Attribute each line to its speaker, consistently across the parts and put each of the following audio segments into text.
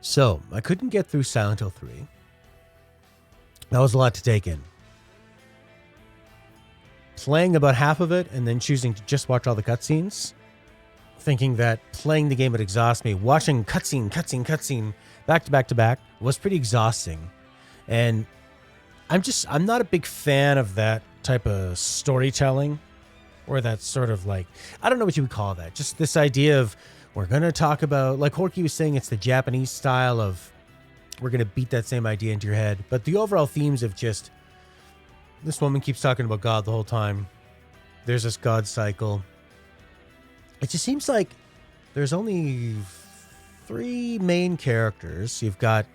Speaker 1: So I couldn't get through Silent Hill 3. That was a lot to take in. Playing about half of it and then choosing to just watch all the cutscenes, thinking that playing the game would exhaust me. Watching cutscene, back to back to back was pretty exhausting. And I'm not a big fan of that type of storytelling, or that sort of like, I don't know what you would call that. Just this idea of, we're going to talk about, like Horky was saying, it's the Japanese style of, we're going to beat that same idea into your head. But the overall themes of just, this woman keeps talking about God the whole time. There's this God cycle. It just seems like there's only 3 main characters. You've got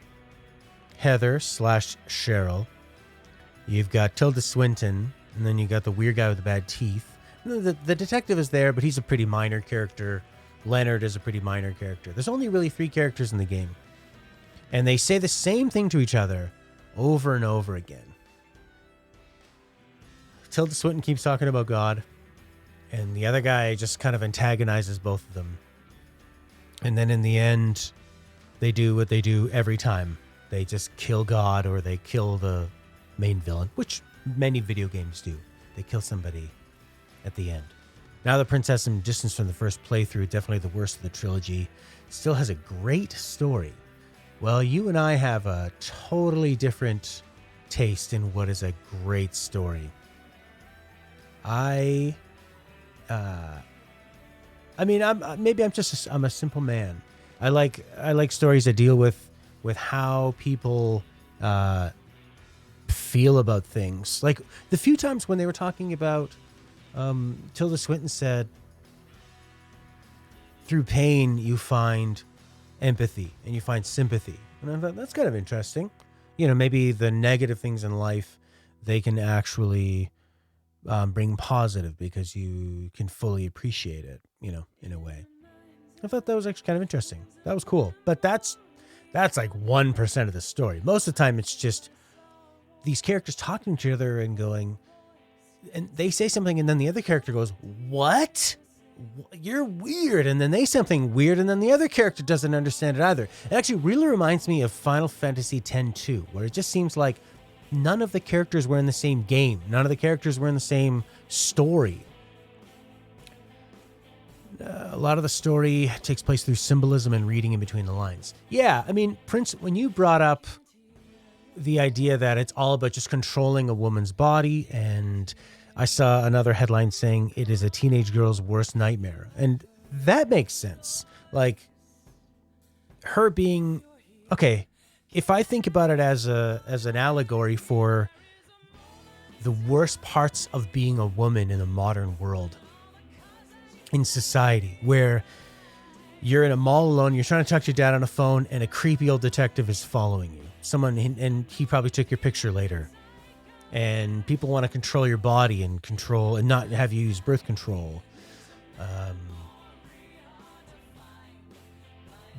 Speaker 1: Heather / Cheryl. You've got Tilda Swinton. And then you got the weird guy with the bad teeth. The detective is there, but he's a pretty minor character. Leonard is a pretty minor character. There's only really 3 characters in the game. And they say the same thing to each other over and over again. Tilda Swinton keeps talking about God. And the other guy just kind of antagonizes both of them. And then in the end, they do what they do every time. They just kill God, or they kill the main villain, which many video games do. They kill somebody at the end. Now the Princess, some distance from the first playthrough, definitely the worst of the trilogy, still has a great story. Well, you and I have a totally different taste in what is a great story. I'm a simple man. I like stories that deal with how people feel about things. Like the few times when they were talking about, Tilda Swinton said, through pain you find empathy and you find sympathy. And I thought, that's kind of interesting. You know, maybe the negative things in life, they can actually bring positive because you can fully appreciate it, you know, in a way. I thought that was actually kind of interesting. That was cool. But that's like 1% of the story. Most of the time it's just these characters talking to each other and going, and they say something and then the other character goes, what? You're weird. And then they say something weird and then the other character doesn't understand it either. It actually really reminds me of Final Fantasy X-2, where it just seems like none of the characters were in the same game. None of the characters were in the same story. A lot of the story takes place through symbolism and reading in between the lines. Yeah, I mean, Prince, when you brought up the idea that it's all about just controlling a woman's body, and I saw another headline saying it is a teenage girl's worst nightmare. And that makes sense. Like, her being, okay, if I think about it as an allegory for the worst parts of being a woman in a modern world, in society, where you're in a mall alone, you're trying to talk to your dad on a phone, and a creepy old detective is following you. And he probably took your picture later. And people want to control your body and not have you use birth control.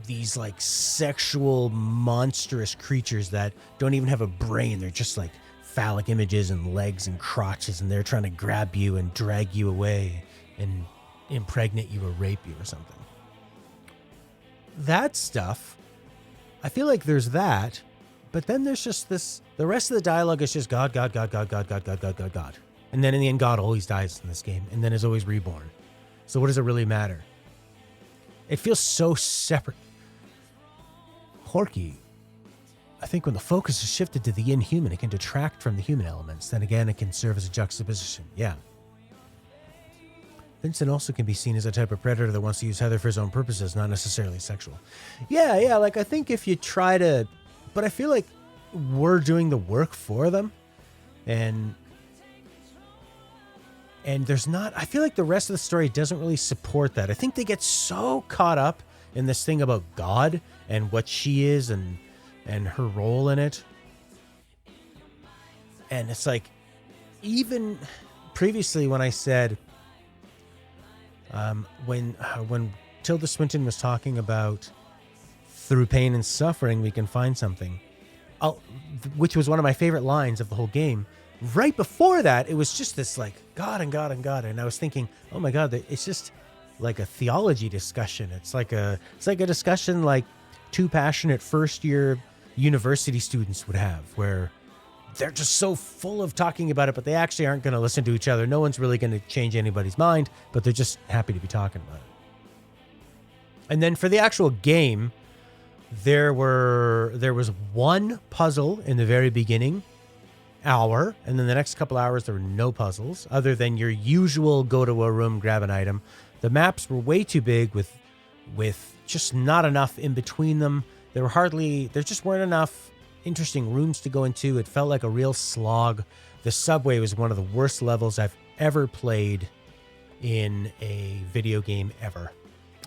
Speaker 1: These like sexual monstrous creatures that don't even have a brain. They're just like phallic images and legs and crotches, and they're trying to grab you and drag you away and impregnate you or rape you or something. That stuff, I feel like there's that, but then there's just this, the rest of the dialogue is just God, God, God, God, God, God, God, God, God, God. And then in the end, God always dies in this game and then is always reborn. So what does it really matter? It feels so separate. Horky, I think when the focus is shifted to the inhuman, it can detract from the human elements. Then again, it can serve as a juxtaposition. Yeah. Vincent also can be seen as a type of predator that wants to use Heather for his own purposes, not necessarily sexual. Yeah, like I think if you try to, but I feel like we're doing the work for them, and there's not, I feel like the rest of the story doesn't really support that. I think they get so caught up in this thing about God and what she is and her role in it. And it's like, even previously when I said, when Tilda Swinton was talking about through pain and suffering, we can find something, which was one of my favorite lines of the whole game. Right before that, it was just this like God and God and God. And I was thinking, oh my God, it's just like a theology discussion. It's like a discussion like two passionate first-year university students would have, where they're just so full of talking about it, but they actually aren't going to listen to each other. No one's really going to change anybody's mind, but they're just happy to be talking about it. And then for the actual game, there was one puzzle in the very beginning hour, and then the next couple hours there were no puzzles other than your usual go to a room, grab an item. The maps were way too big with just not enough in between them. There just weren't enough interesting rooms to go into. It felt like a real slog. The subway was one of the worst levels I've ever played in a video game ever.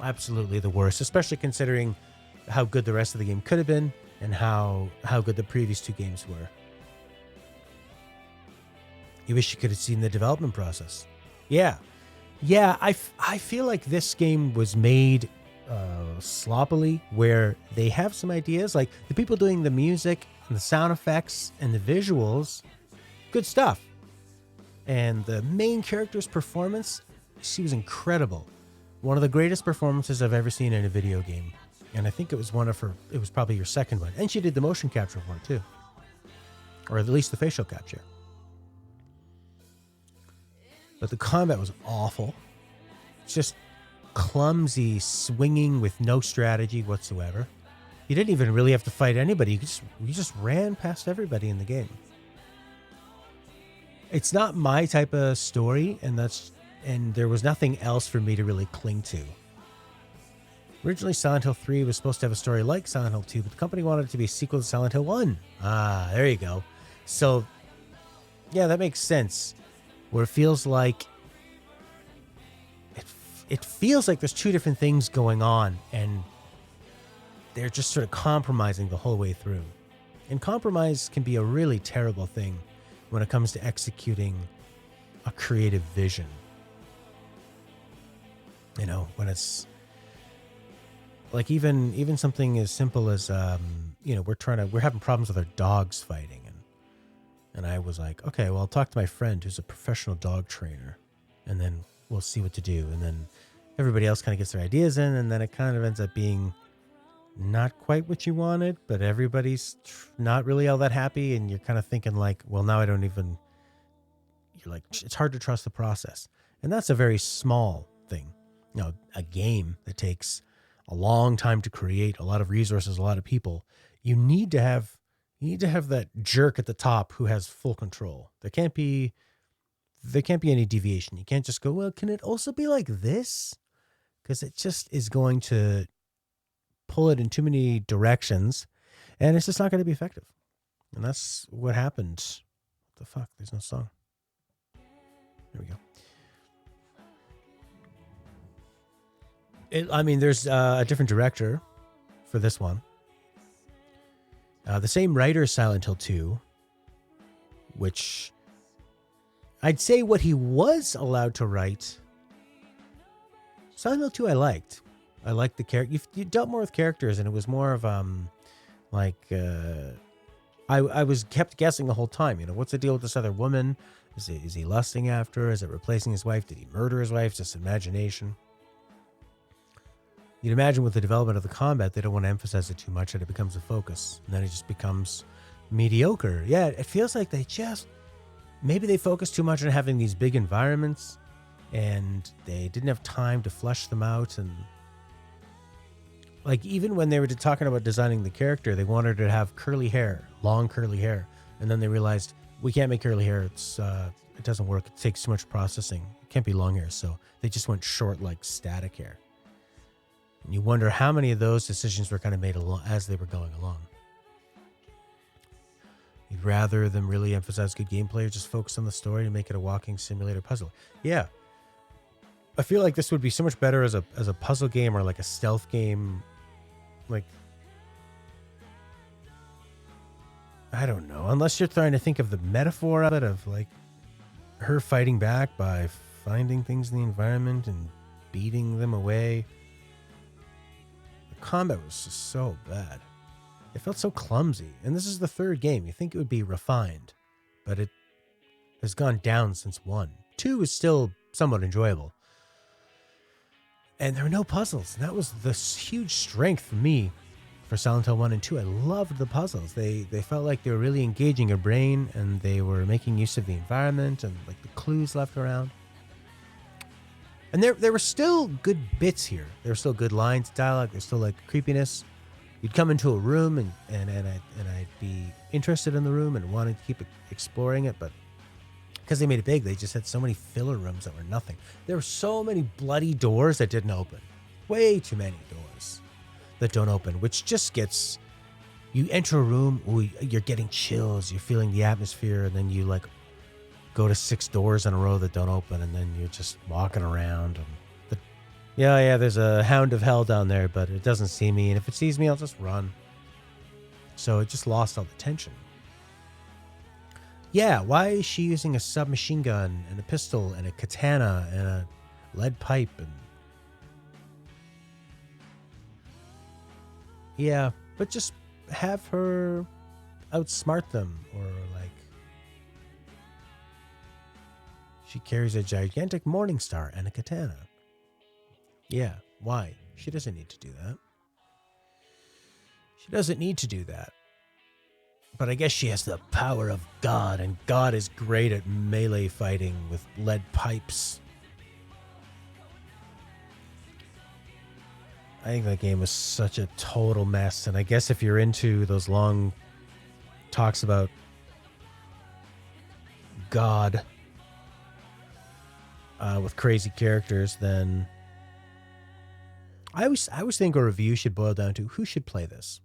Speaker 1: Absolutely the worst, especially considering how good the rest of the game could have been and how good the previous two games were. You wish you could have seen the development process. Yeah, I feel like this game was made sloppily, where they have some ideas, like the people doing the music and the sound effects and the visuals, good stuff. And the main character's performance, she was incredible. One of the greatest performances I've ever seen in a video game. And I think it was it was probably your second one. And she did the motion capture for it too. Or at least the facial capture. But the combat was awful. Just clumsy swinging with no strategy whatsoever. You didn't even really have to fight anybody. You just ran past everybody in the game. It's not my type of story, and there was nothing else for me to really cling to. Originally, Silent Hill 3 was supposed to have a story like Silent Hill 2, but the company wanted it to be a sequel to Silent Hill 1. Ah, there you go. So, yeah, that makes sense. Where it feels like there's two different things going on, and they're just sort of compromising the whole way through. And compromise can be a really terrible thing when it comes to executing a creative vision. You know, when it's like even something as simple as we're having problems with our dogs fighting, and I was like, okay, well, I'll talk to my friend who's a professional dog trainer, and then we'll see what to do. And then everybody else kind of gets their ideas in, and then it kind of ends up being not quite what you wanted, but everybody's not really all that happy, and you're kind of thinking like, well, now you're like, it's hard to trust the process. And that's a very small thing. You know, a game that takes a long time to create, a lot of resources, a lot of people. You need to have that jerk at the top who has full control. There can't be any deviation. You can't just go, well, can it also be like this? Because it just is going to pull it in too many directions, and it's just not going to be effective. And that's what happened. What the fuck? There's no song. There we go. There's a different director for this one. The same writer as Silent Hill 2, which I'd say what he was allowed to write. Silent Hill 2 I liked. I liked the character. You dealt more with characters, and it was more of I was kept guessing the whole time. You know, what's the deal with this other woman? Is he lusting after her? Is it replacing his wife? Did he murder his wife? Just imagination. You'd imagine with the development of the combat, they don't want to emphasize it too much, and it becomes a focus. And then it just becomes mediocre. Yeah, it feels like maybe they focused too much on having these big environments, and they didn't have time to flesh them out. And like, even when they were talking about designing the character, they wanted her to have curly hair, long curly hair. And then they realized, we can't make curly hair. It doesn't work. It takes too much processing. It can't be long hair. So they just went short, like static hair. And you wonder how many of those decisions were kind of made as they were going along. You'd rather them really emphasize good gameplay or just focus on the story and make it a walking simulator puzzle. Yeah. I feel like this would be so much better as a puzzle game or like a stealth game. Like, I don't know. Unless you're trying to think of the metaphor of it, of like her fighting back by finding things in the environment and beating them away. The combat was just so bad. It felt so clumsy. And this is the third game. You think it would be refined, but it has gone down since 1. 2 is still somewhat enjoyable. And there were no puzzles. And that was the huge strength for me for Silent Hill 1 and 2. I loved the puzzles. They felt like they were really engaging your brain, and they were making use of the environment and like the clues left around. And there were still good bits here. There were still good lines, dialogue. There's still like creepiness. You'd come into a room and I'd be interested in the room and wanted to keep exploring it, but because they made it big, they just had so many filler rooms that were nothing. There were so many bloody doors that didn't open. Way too many doors that don't open, which just gets... You enter a room, you're getting chills, you're feeling the atmosphere, and then you like go to 6 doors in a row that don't open, and then you're just walking around. And yeah, there's a hound of hell down there, but it doesn't see me, and if it sees me, I'll just run. So it just lost all the tension. Yeah, why is she using a submachine gun and a pistol and a katana and a lead pipe? And yeah, but just have her outsmart them, or like she carries a gigantic morning star and a katana. Yeah, why? She doesn't need to do that. She doesn't need to do that. But I guess she has the power of God, and God is great at melee fighting with lead pipes. I think that game was such a total mess, and I guess if you're into those long talks about God with crazy characters, then I always think a review should boil down to who should play this.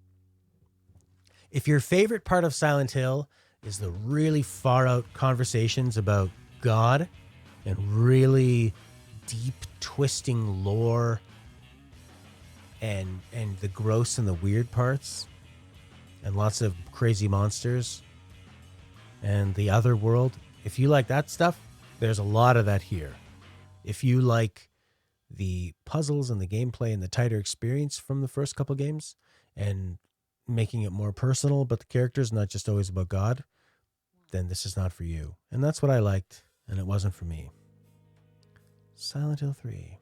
Speaker 1: If your favorite part of Silent Hill is the really far out conversations about God and really deep twisting lore and the gross and the weird parts and lots of crazy monsters and the other world, if you like that stuff, there's a lot of that here. If you like the puzzles and the gameplay and the tighter experience from the first couple games and making it more personal, but the characters not just always about God, then this is not for you. And that's what I liked, and it wasn't for me. Silent Hill 3.